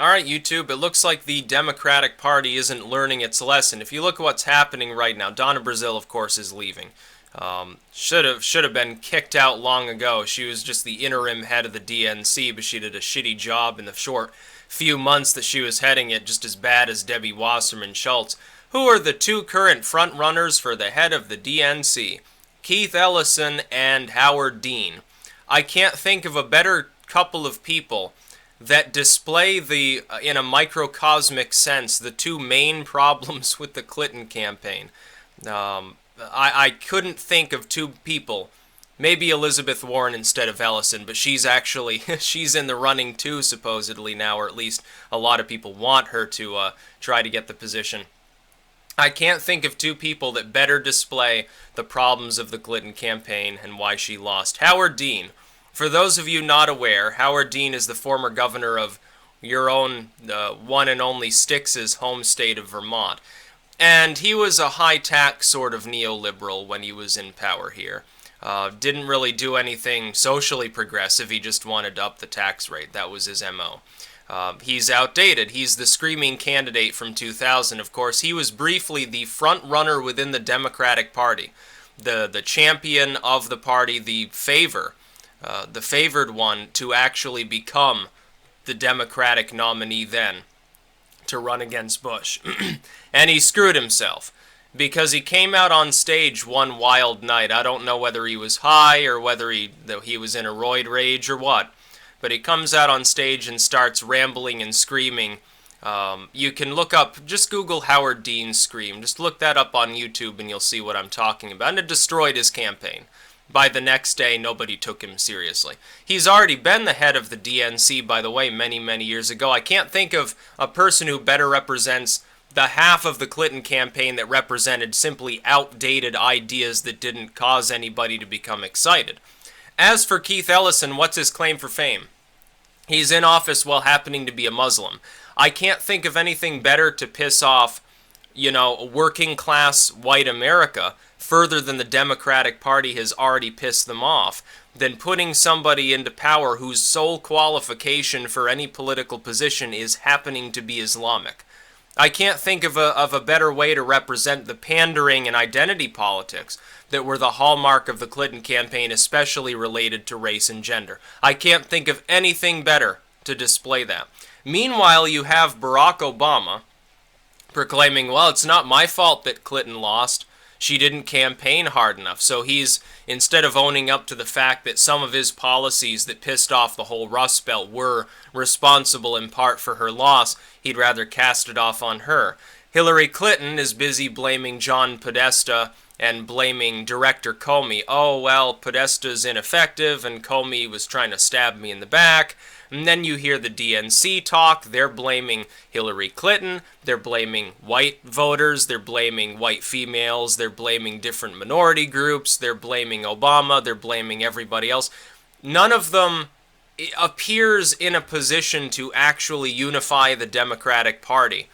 Alright, YouTube, it looks like the Democratic Party isn't learning its lesson. If you look at what's happening right now, Donna Brazile, of course, is leaving. Should have been kicked out long ago. She was just the interim head of the DNC, but she did a shitty job in the short few months that she was heading it, just as bad as Debbie Wasserman Schultz. Who are the two current front-runners for the head of the DNC? Keith Ellison and Howard Dean. I can't think of a better couple of people that display in a microcosmic sense, the two main problems with the Clinton campaign. I couldn't think of two people, maybe Elizabeth Warren instead of Ellison, but she's actually, she's in the running too, supposedly now, or at least a lot of people want her to try to get the position. I can't think of two people that better display the problems of the Clinton campaign and why she lost. Howard Dean. For those of you not aware, Howard Dean is the former governor of your own one and only Styx's home state of Vermont. And he was a high-tax sort of neoliberal when he was in power here. Didn't really do anything socially progressive, he just wanted to up the tax rate. That was his MO. He's outdated. He's the screaming candidate from 2000. Of course, he was briefly the front runner within the Democratic Party. The champion of the party, the favored one to actually become the Democratic nominee then to run against Bush. And he screwed himself because he came out on stage one wild night. I don't know whether he was high or whether he was in a roid rage or what, but he comes out on stage and starts rambling and screaming. You can look up, just Google Howard Dean scream. Just look that up on YouTube and you'll see what I'm talking about. And it destroyed his campaign. By the next day, nobody took him seriously. He's already been the head of the DNC, by the way, many, many years ago. I can't think of a person who better represents the half of the Clinton campaign that represented simply outdated ideas that didn't cause anybody to become excited. As for Keith Ellison, what's his claim for fame? He's in office while happening to be a Muslim. I can't think of anything better to piss off, working class white America further than the Democratic Party has already pissed them off, than putting somebody into power whose sole qualification for any political position is happening to be Islamic. I can't think of a better way to represent the pandering and identity politics that were the hallmark of the Clinton campaign, especially related to race and gender. I can't think of anything better to display that. Meanwhile, you have Barack Obama proclaiming, well, it's not my fault that Clinton lost. She didn't campaign hard enough. So he's, instead of owning up to the fact that some of his policies that pissed off the whole Rust Belt were responsible in part for her loss, he'd rather cast it off on her. Hillary Clinton is busy blaming John Podesta and blaming Director Comey. Oh, well, Podesta's ineffective and Comey was trying to stab me in the back. And then you hear the DNC talk. They're blaming Hillary Clinton. They're blaming white voters. They're blaming white females. They're blaming different minority groups. They're blaming Obama. They're blaming everybody else. None of them appears in a position to actually unify the Democratic Party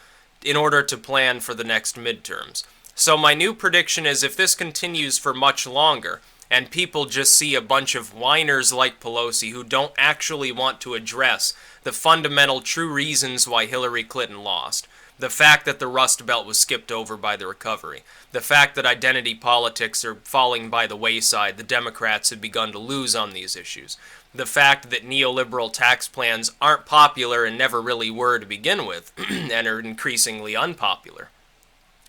in order to plan for the next midterms. So my new prediction is if this continues for much longer, and people just see a bunch of whiners like Pelosi who don't actually want to address the fundamental true reasons why Hillary Clinton lost, the fact that the Rust Belt was skipped over by the recovery, the fact that identity politics are falling by the wayside, the Democrats have begun to lose on these issues, the fact that neoliberal tax plans aren't popular and never really were to begin with, and are increasingly unpopular.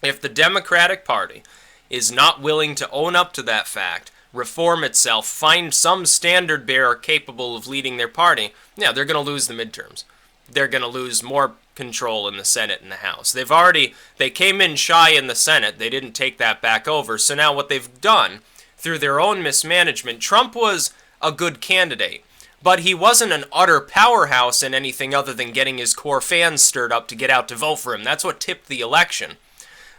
If the Democratic Party is not willing to own up to that fact, reform itself, find some standard bearer capable of leading their party, yeah, they're going to lose the midterms. They're going to lose more control in the Senate and the House. They came in shy in the Senate. They didn't take that back over. So now what they've done, through their own mismanagement, Trump was a good candidate, but he wasn't an utter powerhouse in anything other than getting his core fans stirred up to get out to vote for him. That's what tipped the election.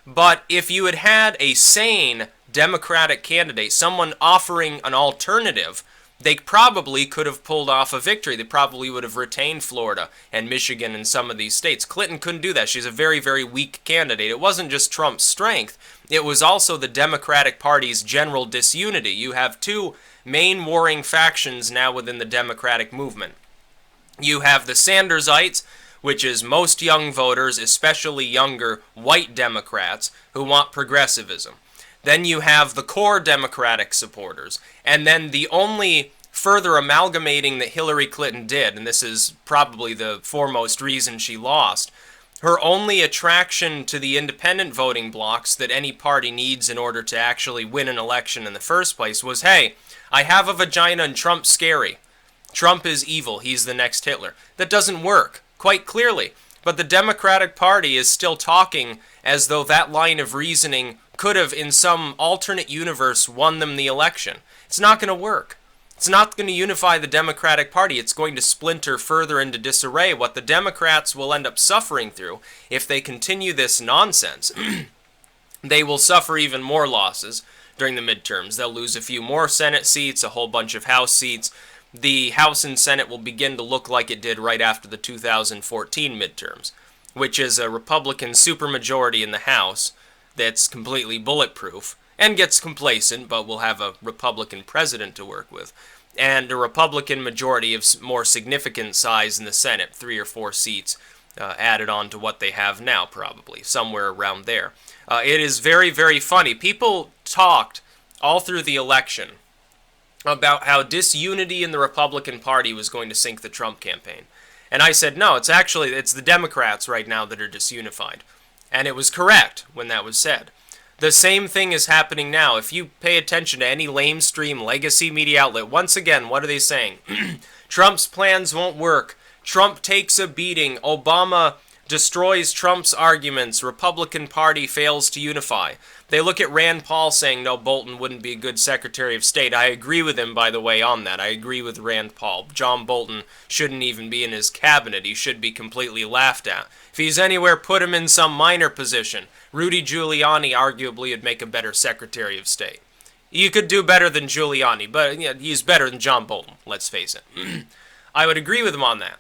But if you had had a sane Democratic candidate, someone offering an alternative, they probably could have pulled off a victory. They probably would have retained Florida and Michigan and some of these states. Clinton couldn't do that. She's a very, very weak candidate. It wasn't just Trump's strength. It was also the Democratic Party's general disunity. You have two main warring factions now within the Democratic movement. You have the Sandersites, which is most young voters, especially younger white Democrats, who want progressivism. Then you have the core Democratic supporters, and then the only further amalgamating that Hillary Clinton did, and this is probably the foremost reason she lost, her only attraction to the independent voting blocks that any party needs in order to actually win an election in the first place was, hey, I have a vagina and Trump's scary. Trump is evil. He's the next Hitler. That doesn't work, quite clearly. But the Democratic Party is still talking as though that line of reasoning could have, in some alternate universe, won them the election. It's not going to work. It's not going to unify the Democratic Party. It's going to splinter further into disarray. What the Democrats will end up suffering through, if they continue this nonsense, they will suffer even more losses during the midterms. They'll lose a few more Senate seats, a whole bunch of House seats. The House and Senate will begin to look like it did right after the 2014 midterms, which is a Republican supermajority in the House that's completely bulletproof and gets complacent, but will have a Republican president to work with, and a Republican majority of more significant size in the Senate, 3 or 4 seats added on to what they have now, probably, somewhere around there. It is very, very funny. People talked all through the election about how disunity in the Republican Party was going to sink the Trump campaign. And I said, no, it's the Democrats right now that are disunified. And it was correct when that was said. The same thing is happening now. If you pay attention to any lamestream legacy media outlet, once again, what are they saying? Trump's plans won't work. Trump takes a beating. Obama destroys Trump's arguments. Republican Party fails to unify. They look at Rand Paul saying, no, Bolton wouldn't be a good Secretary of State. I agree with him, by the way, on that. I agree with Rand Paul. John Bolton shouldn't even be in his cabinet. He should be completely laughed at. If he's anywhere, put him in some minor position. Rudy Giuliani arguably would make a better Secretary of State. You could do better than Giuliani, but he's better than John Bolton, let's face it. I would agree with him on that.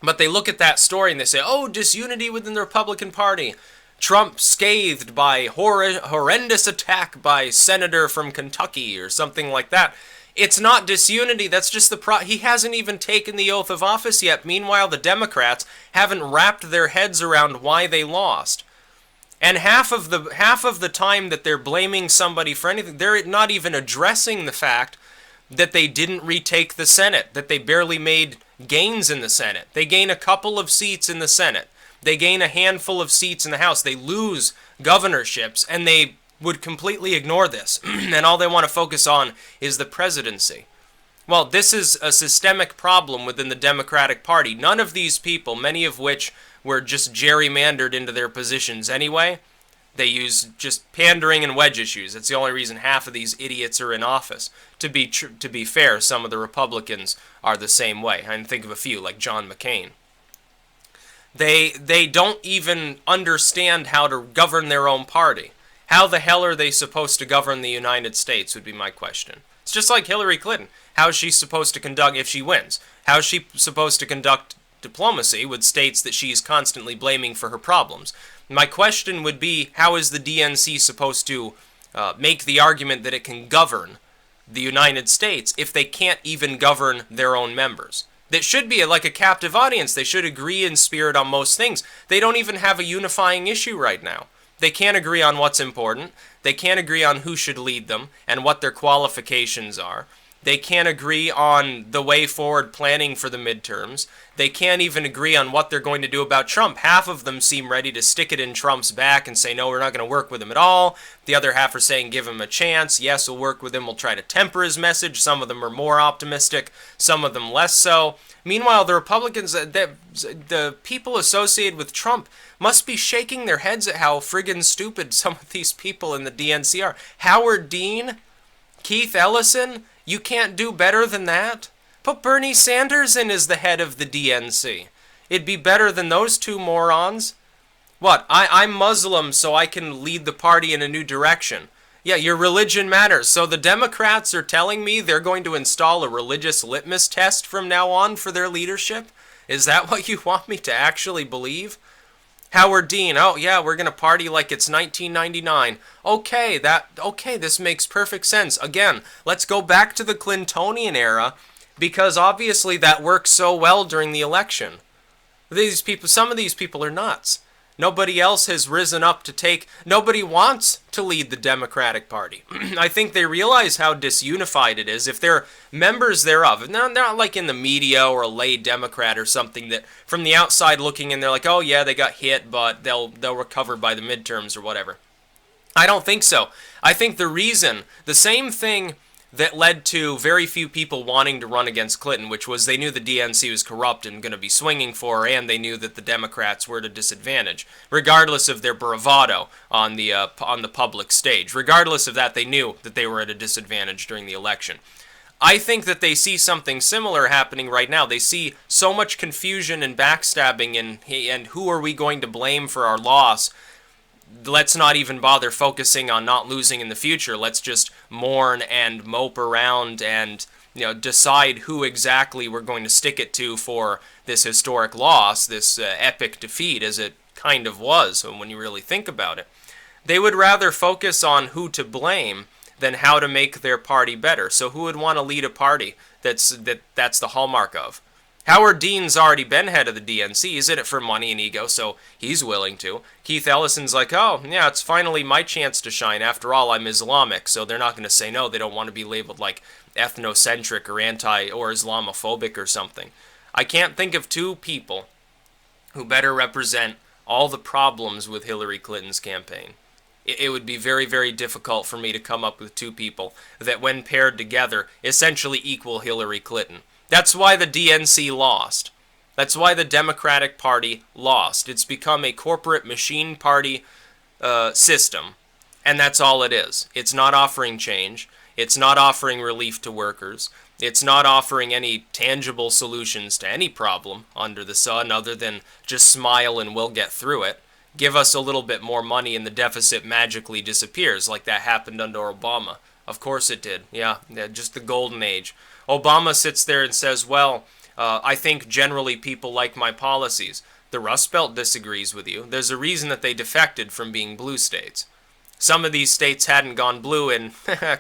But they look at that story and they say, oh, disunity within the Republican Party. Trump scathed by horrendous attack by senator from Kentucky or something like that. It's not disunity. That's just he hasn't even taken the oath of office yet. Meanwhile, the Democrats haven't wrapped their heads around why they lost. And half of the time that they're blaming somebody for anything, they're not even addressing the fact that they didn't retake the Senate, that they barely made gains in the Senate. They gain a couple of seats in the Senate. They gain a handful of seats in the House. They lose governorships, and they would completely ignore this. And all they want to focus on is the presidency. Well, this is a systemic problem within the Democratic Party. None of these people, many of which were just gerrymandered into their positions anyway, they use just pandering and wedge issues. That's the only reason half of these idiots are in office. To be fair, some of the Republicans are the same way. I can think of a few, like John McCain. They don't even understand how to govern their own party. How the hell are they supposed to govern the United States would be my question. It's just like Hillary Clinton. How is she supposed to conduct, if she wins, how is she supposed to conduct diplomacy with states that she's constantly blaming for her problems? My question would be, how is the DNC supposed to make the argument that it can govern the United States if they can't even govern their own members? That should be like a captive audience. They should agree in spirit on most things. They don't even have a unifying issue right now. They can't agree on what's important. They can't agree on who should lead them and what their qualifications are. They can't agree on the way forward planning for the midterms. They can't even agree on what they're going to do about Trump. Half of them seem ready to stick it in Trump's back and say, no, we're not going to work with him at all. The other half are saying, give him a chance. Yes, we'll work with him. We'll try to temper his message. Some of them are more optimistic, some of them less so. Meanwhile, the Republicans, the people associated with Trump must be shaking their heads at how friggin' stupid some of these people in the DNC are. Howard Dean, Keith Ellison, you can't do better than that? Put Bernie Sanders in as the head of the DNC. It'd be better than those two morons. What? I'm Muslim, so I can lead the party in a new direction. Yeah, your religion matters. So the Democrats are telling me they're going to install a religious litmus test from now on for their leadership? Is that what you want me to actually believe? Howard Dean, oh yeah, we're going to party like it's 1999. Okay, this makes perfect sense. Again, let's go back to the Clintonian era, because obviously that worked so well during the election. Some of these people are nuts. Nobody else has risen up to nobody wants to lead the Democratic Party. I think they realize how disunified it is if they're members thereof. And they're not like in the media or a lay Democrat or something that from the outside looking in, they're like, oh yeah, they got hit, but they'll recover by the midterms or whatever. I don't think so. I think the same thing that led to very few people wanting to run against Clinton, which was they knew the DNC was corrupt and going to be swinging for her, and they knew that the Democrats were at a disadvantage, regardless of their bravado on the public stage. Regardless of that, they knew that they were at a disadvantage during the election. I think that they see something similar happening right now. They see so much confusion and backstabbing and who are we going to blame for our loss. Let's not even bother focusing on not losing in the future. Let's just mourn and mope around and decide who exactly we're going to stick it to for this historic loss, this epic defeat, as it kind of was when you really think about it. They would rather focus on who to blame than how to make their party better. So who would want to lead a party that's the hallmark of? Howard Dean's already been head of the DNC. He's in it for money and ego, so he's willing to. Keith Ellison's like, oh, yeah, it's finally my chance to shine. After all, I'm Islamic, so they're not going to say no. They don't want to be labeled like ethnocentric or anti or Islamophobic or something. I can't think of two people who better represent all the problems with Hillary Clinton's campaign. It would be very, very difficult for me to come up with two people that, when paired together, essentially equal Hillary Clinton. That's why the DNC lost. That's why the Democratic Party lost. It's become a corporate machine party system, and that's all it is. It's not offering change. It's not offering relief to workers. It's not offering any tangible solutions to any problem under the sun other than just smile and we'll get through it. Give us a little bit more money and the deficit magically disappears, like that happened under Obama. Of course it did. Yeah, just the golden age. Obama sits there and says, well, I think generally people like my policies. The Rust Belt disagrees with you. There's a reason that they defected from being blue states. Some of these states hadn't gone blue in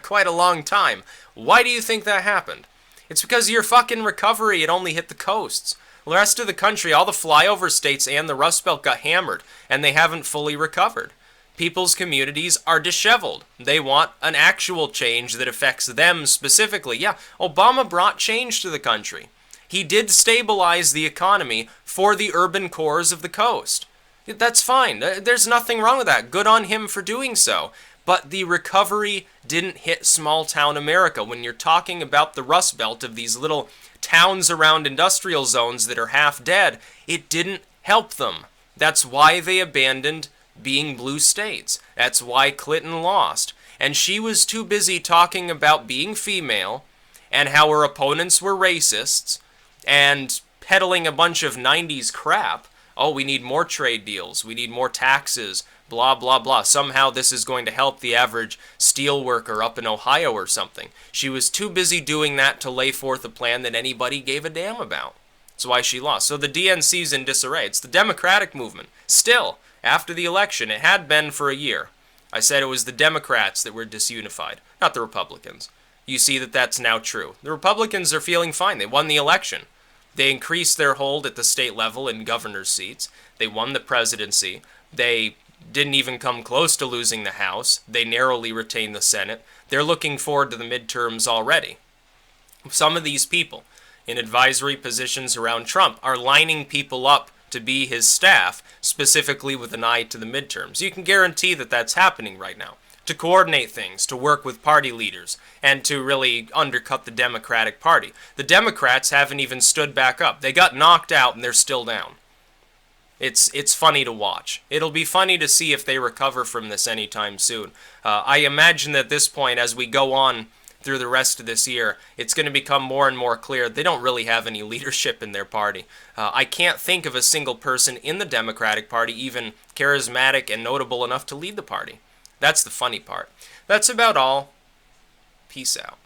quite a long time. Why do you think that happened? It's because of your fucking recovery. It only hit the coasts. The rest of the country, all the flyover states and the Rust Belt got hammered, and they haven't fully recovered. People's communities are disheveled. They want an actual change that affects them specifically. Yeah, Obama brought change to the country. He did stabilize the economy for the urban cores of the coast. That's fine. There's nothing wrong with that. Good on him for doing so. But the recovery didn't hit small-town America. When you're talking about the Rust Belt of these little towns around industrial zones that are half dead, it didn't help them. That's why they abandoned being blue states. That's why Clinton lost. And she was too busy talking about being female and how her opponents were racists and peddling a bunch of 90s crap. Oh, we need more trade deals. We need more taxes. Blah, blah, blah. Somehow this is going to help the average steel worker up in Ohio or something. She was too busy doing that to lay forth a plan that anybody gave a damn about. That's why she lost. So the DNC's in disarray. It's the Democratic movement. Still, after the election, it had been for a year. I said it was the Democrats that were disunified, not the Republicans. You see that that's now true. The Republicans are feeling fine. They won the election. They increased their hold at the state level in governor's seats. They won the presidency. They didn't even come close to losing the House. They narrowly retained the Senate. They're looking forward to the midterms already. Some of these people in advisory positions around Trump are lining people up to be his staff, specifically with an eye to the midterms. You can guarantee that that's happening right now. To coordinate things, to work with party leaders, and to really undercut the Democratic Party. The Democrats haven't even stood back up. They got knocked out and they're still down. It's funny to watch. It'll be funny to see if they recover from this anytime soon. I imagine that at this point, as we go on through the rest of this year, it's going to become more and more clear they don't really have any leadership in their party. I can't think of a single person in the Democratic Party even charismatic and notable enough to lead the party. That's the funny part. That's about all. Peace out.